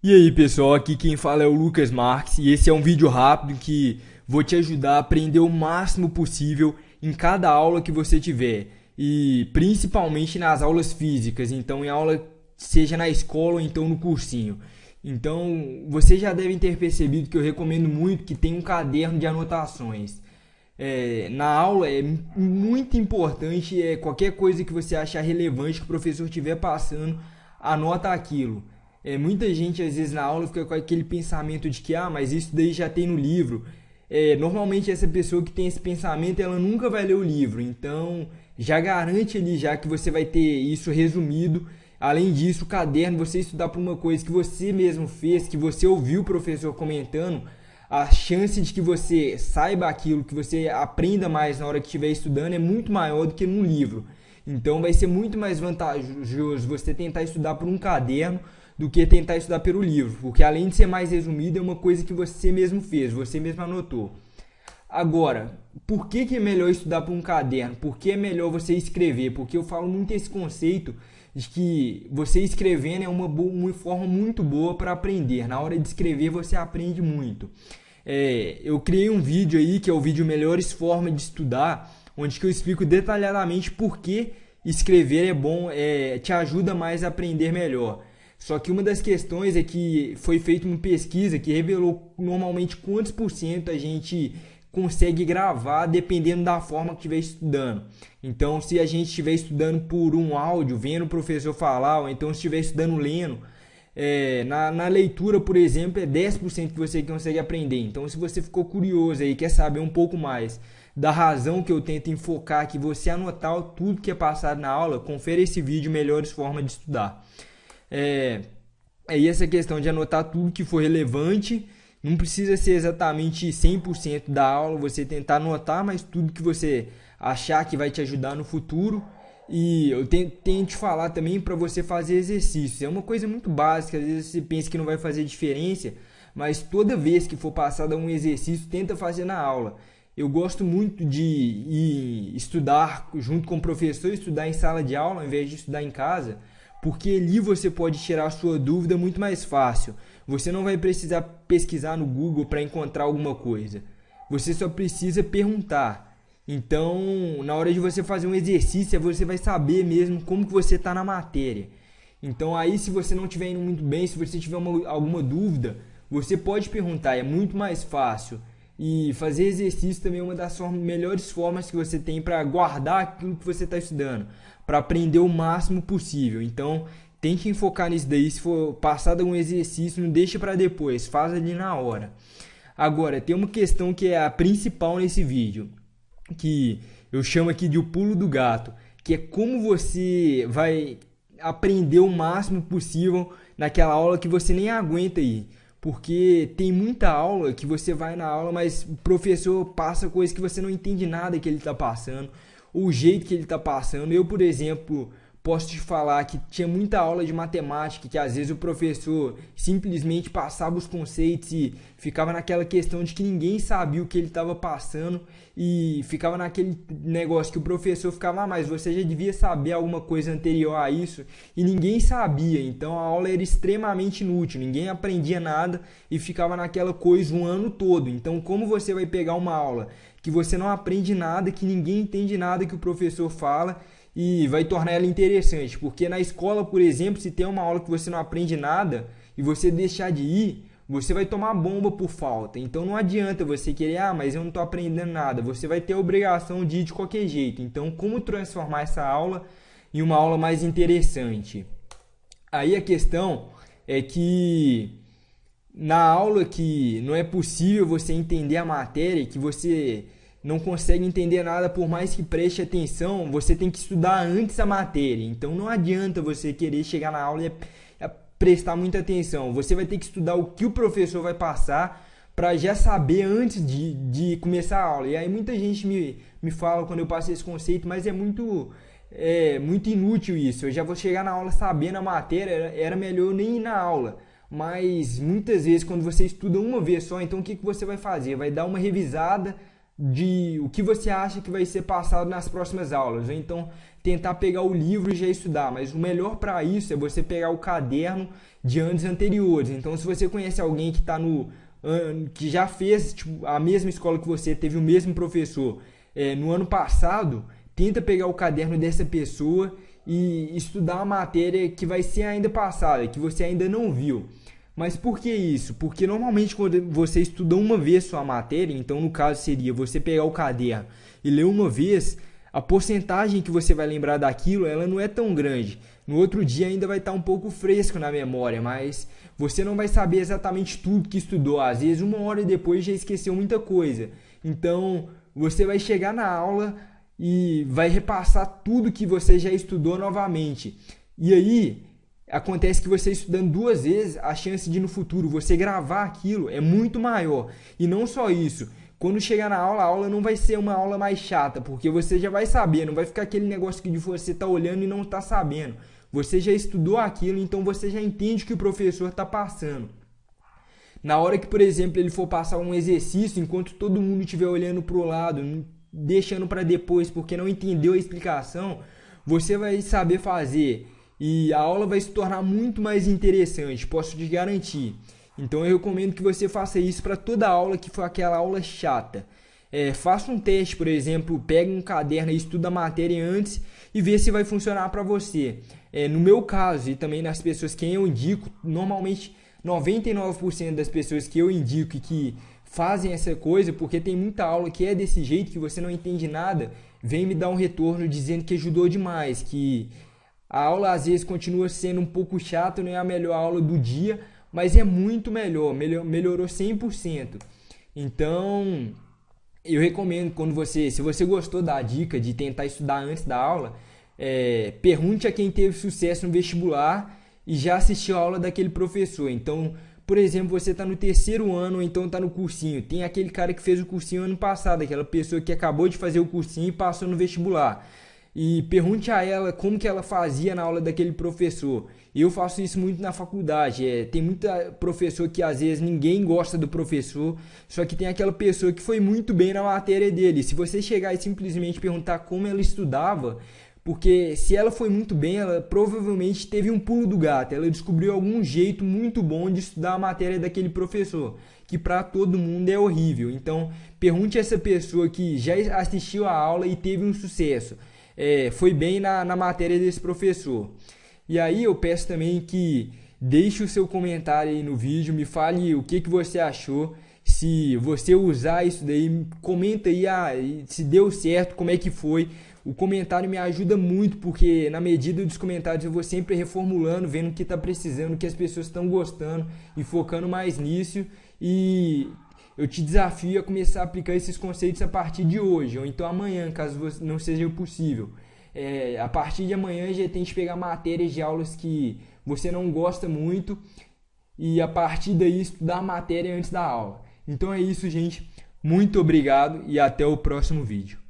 E aí pessoal, aqui quem fala é o Lucas Marques e esse é um vídeo rápido que vou te ajudar a aprender o máximo possível em cada aula que você tiver e principalmente nas aulas físicas, então em aula seja na escola ou então no cursinho. Então vocês já devem ter percebido que eu recomendo muito que tenha um caderno de anotações. Na aula é muito importante qualquer coisa que você achar relevante que o professor estiver passando, anota aquilo. Muita gente às vezes na aula fica com aquele pensamento de que mas isso daí já tem no livro. Normalmente essa pessoa que tem esse pensamento ela nunca vai ler o livro, então já garante ali já que você vai ter isso resumido. Além disso, o caderno, você estudar por uma coisa que você mesmo fez, que você ouviu o professor comentando, a chance de que você saiba aquilo, que você aprenda mais na hora que estiver estudando é muito maior do que num livro. Então vai ser muito mais vantajoso você tentar estudar por um caderno do que tentar estudar pelo livro, porque além de ser mais resumido, é uma coisa que você mesmo fez, você mesmo anotou. Agora, por que é melhor estudar por um caderno? Por que é melhor você escrever? Porque eu falo muito esse conceito de que você escrevendo é uma forma muito boa para aprender. Na hora de escrever você aprende muito. Eu criei um vídeo aí que é o vídeo Melhores Formas de Estudar, onde que eu explico detalhadamente por que escrever é bom, te ajuda mais a aprender melhor. Só que uma das questões é que foi feita uma pesquisa que revelou normalmente quantos por cento a gente consegue gravar dependendo da forma que estiver estudando. Então, se a gente estiver estudando por um áudio, vendo o professor falar, ou então se estiver estudando lendo, na leitura, por exemplo, é 10% que você consegue aprender. Então, se você ficou curioso e quer saber um pouco mais da razão que eu tento enfocar, que você anotar tudo que é passado na aula, confere esse vídeo Melhores Formas de Estudar. E essa questão de anotar tudo que for relevante, não precisa ser exatamente 100% da aula, você tentar anotar, mas tudo que você achar que vai te ajudar no futuro. E eu tenho te falar também para você fazer exercícios. É uma coisa muito básica, às vezes você pensa que não vai fazer diferença, mas toda vez que for passado um exercício, tenta fazer na aula. Eu gosto muito de ir estudar junto com o professor, estudar em sala de aula ao invés de estudar em casa, porque ali você pode tirar a sua dúvida muito mais fácil. Você não vai precisar pesquisar no Google para encontrar alguma coisa. Você só precisa perguntar. Então, na hora de você fazer um exercício, você vai saber mesmo como que você está na matéria. Então, aí se você não estiver indo muito bem, se você tiver alguma dúvida, você pode perguntar, é muito mais fácil. E fazer exercício também é uma das melhores formas que você tem para guardar aquilo que você está estudando, para aprender o máximo possível. Então, tente enfocar nisso daí. Se for passado algum exercício, não deixa para depois, faz ali na hora. Agora, tem uma questão que é a principal nesse vídeo, que eu chamo aqui de o pulo do gato, que é como você vai aprender o máximo possível naquela aula que você nem aguenta ir. Porque tem muita aula que você vai na aula, mas o professor passa coisas que você não entende nada que ele está passando, o jeito que ele está passando. Eu, por exemplo, posso te falar que tinha muita aula de matemática que às vezes o professor simplesmente passava os conceitos e ficava naquela questão de que ninguém sabia o que ele estava passando e ficava naquele negócio que o professor ficava, mas você já devia saber alguma coisa anterior a isso, e ninguém sabia. Então a aula era extremamente inútil, ninguém aprendia nada e ficava naquela coisa um ano todo. Então como você vai pegar uma aula que você não aprende nada, que ninguém entende nada que o professor fala, e vai tornar ela interessante? Porque na escola, por exemplo, se tem uma aula que você não aprende nada e você deixar de ir, você vai tomar bomba por falta. Então não adianta você querer, mas eu não estou aprendendo nada. Você vai ter a obrigação de ir de qualquer jeito. Então, como transformar essa aula em uma aula mais interessante? Aí a questão é que na aula que não é possível você entender a matéria, que você não consegue entender nada por mais que preste atenção, você tem que estudar antes a matéria. Então não adianta você querer chegar na aula e prestar muita atenção. Você vai ter que estudar o que o professor vai passar para já saber antes de começar a aula. E aí muita gente me fala quando eu passo esse conceito, mas é muito inútil isso. Eu já vou chegar na aula sabendo a matéria, era melhor eu nem ir na aula. Mas muitas vezes quando você estuda uma vez só, então o que você vai fazer? Vai dar uma revisada de o que você acha que vai ser passado nas próximas aulas, ou então tentar pegar o livro e já estudar, mas o melhor para isso é você pegar o caderno de anos anteriores. Então, se você conhece alguém que está no que já fez tipo, a mesma escola que você, teve o mesmo professor no ano passado, tenta pegar o caderno dessa pessoa e estudar a matéria que vai ser ainda passada, que você ainda não viu. Mas por que isso? Porque normalmente quando você estuda uma vez sua matéria, então no caso seria você pegar o caderno e ler uma vez, a porcentagem que você vai lembrar daquilo, ela não é tão grande. No outro dia ainda vai estar um pouco fresco na memória, mas você não vai saber exatamente tudo que estudou. Às vezes uma hora depois já esqueceu muita coisa. Então você vai chegar na aula e vai repassar tudo que você já estudou novamente. E aí acontece que você estudando duas vezes, a chance de no futuro você gravar aquilo é muito maior. E não só isso, quando chegar na aula, a aula não vai ser uma aula mais chata, porque você já vai saber, não vai ficar aquele negócio que de você tá olhando e não tá sabendo. Você já estudou aquilo, então você já entende o que o professor está passando. Na hora que, por exemplo, ele for passar um exercício, enquanto todo mundo estiver olhando para o lado, deixando para depois porque não entendeu a explicação, você vai saber fazer e a aula vai se tornar muito mais interessante, posso te garantir. Então eu recomendo que você faça isso para toda aula que for aquela aula chata. Faça um teste, por exemplo, pegue um caderno e estuda a matéria antes e vê se vai funcionar para você. No meu caso e também nas pessoas que eu indico, normalmente 99% das pessoas que eu indico e que fazem essa coisa, porque tem muita aula que é desse jeito, que você não entende nada, vem me dar um retorno dizendo que ajudou demais, que a aula às vezes continua sendo um pouco chata, não é a melhor aula do dia, mas é muito melhor, melhorou 100%. Então, eu recomendo se você gostou da dica de tentar estudar antes da aula, pergunte a quem teve sucesso no vestibular e já assistiu a aula daquele professor. Então, por exemplo, você está no terceiro ano ou então está no cursinho. Tem aquele cara que fez o cursinho ano passado, aquela pessoa que acabou de fazer o cursinho e passou no vestibular. E pergunte a ela como que ela fazia na aula daquele professor. Eu faço isso muito na faculdade. Tem muita professor que às vezes ninguém gosta do professor, só que tem aquela pessoa que foi muito bem na matéria dele. Se você chegar e simplesmente perguntar como ela estudava, porque se ela foi muito bem, ela provavelmente teve um pulo do gato. Ela descobriu algum jeito muito bom de estudar a matéria daquele professor, que para todo mundo é horrível. Então, pergunte a essa pessoa que já assistiu a aula e teve um sucesso. Foi bem na matéria desse professor. E aí eu peço também que deixe o seu comentário aí no vídeo, me fale o que você achou. Se você usar isso daí, comenta aí se deu certo, como é que foi. O comentário me ajuda muito, porque na medida dos comentários eu vou sempre reformulando, vendo o que está precisando, o que as pessoas estão gostando e focando mais nisso. E eu te desafio a começar a aplicar esses conceitos a partir de hoje, ou então amanhã, caso não seja possível. A partir de amanhã já tente pegar matérias de aulas que você não gosta muito e a partir daí estudar a matéria antes da aula. Então é isso, gente. Muito obrigado e até o próximo vídeo.